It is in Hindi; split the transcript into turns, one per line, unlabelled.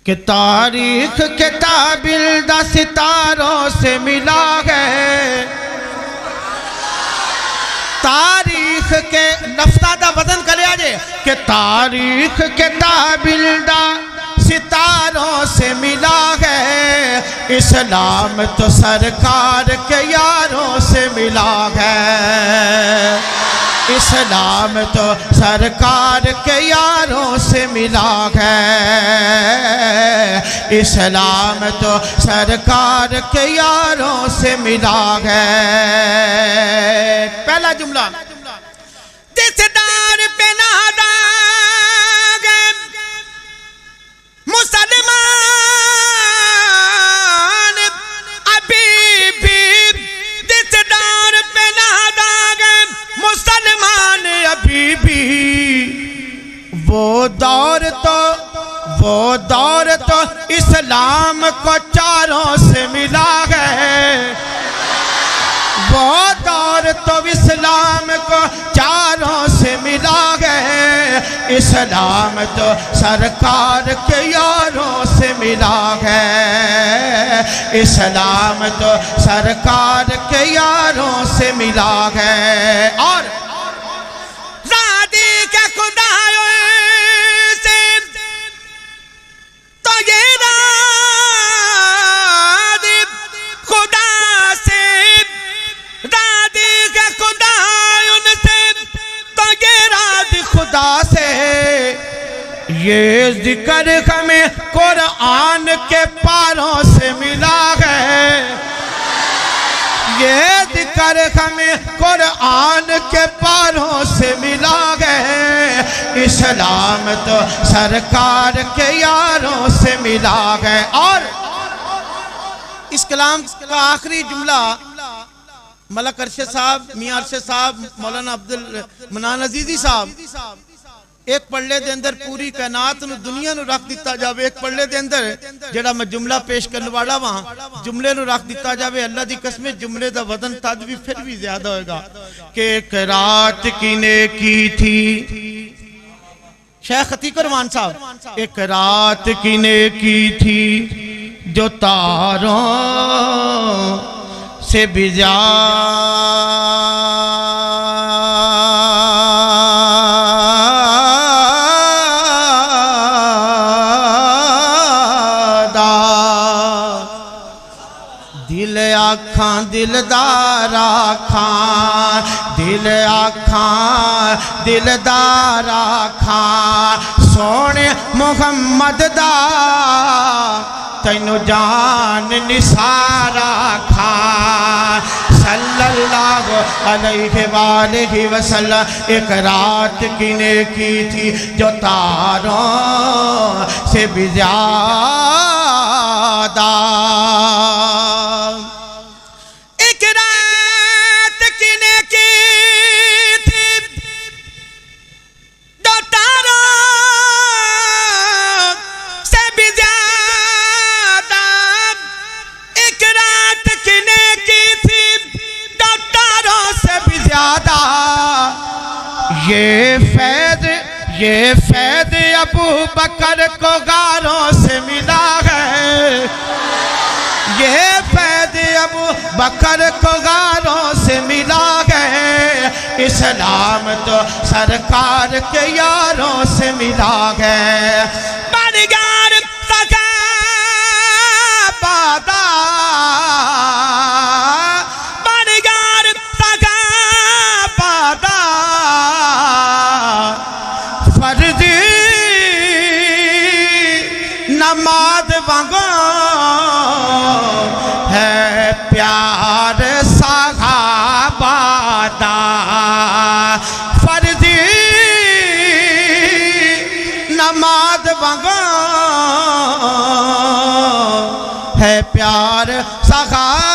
कि तारीख के ताबिल सितारों से मिला है। तारीख के नफ्ता दा वजन करे आजे कि तारीख के ताबिल सितारों से मिला है। इस्लाम तो सरकार के यारों से मिला है। इस्लाम तो सरकार के यारों से मिला है। इस्लाम तो सरकार के यारों से मिला है। पहला जुमला दिसदार पे नादा मुसलमान अभी भी दिसदार पे नादा मुसलमान अभी भी वो दौर तो इस्लाम को चारों से मिला है। वो दौर तो इस्लाम को चारों से मिला है। इस्लाम तो सरकार के यारों से मिला है। इस्लाम तो सरकार के यारों से मिला है। और रादी के खुदायों से तो ये रादी खुदा से, रादी के खुदायों से तो ये रादी खुदा से, ये जिक्र हमें कुरान के पारों से मिला है। ये जिक्र हमें कुरान के पारों से मिला है। इस्लाम तो सरकार के यारों से मिला है। और इस कलाम का आखिरी जुमला मलक अरशद साहब, मियां अरशद साहब, मौलाना अब्दुल मनान अजीजी साहब एक पढ़ले दे अंदर पूरी कायनात नूं दुनिया नूं रख दिता जावे। एक पढ़ले दे अंदर जेड़ा मैं जुमला पेश करने वाला वहां जुमले नूं रख दिता जावे। अल्लाह दी कसम जुमले दा वजन तद भी फिर भी ज्यादा होएगा कि एक रात किने की थी। शेख अतीक रहमान साहब, एक रात किने की थी जो तारों से भी दिल आखां दिलदार आखां, दिल आखां दिलदार आखां, सोने मुहम्मद दा तैनू जान निसारा खां सल्लल्लाहु अलैहि वसल्लम। एक रात किने की थी जो तारों से भी ज्यादा। एक रात किने की थी जो तारों से भी ज्यादा। एक रात किने की थी जो तारों से भी ज्यादा। ये फैद अबू बकर को गारों से मिला है। ये फैद अबू बकर को गारों से मिला है। इस्लाम तो सरकार के यारों से मिला है। बरगार सगाबादा, बरगार सगाबादा, फर्जी नमाज वांगो है प्यार सहाबादा। फर्जी नमाज वांगो है प्यार सहाबादा।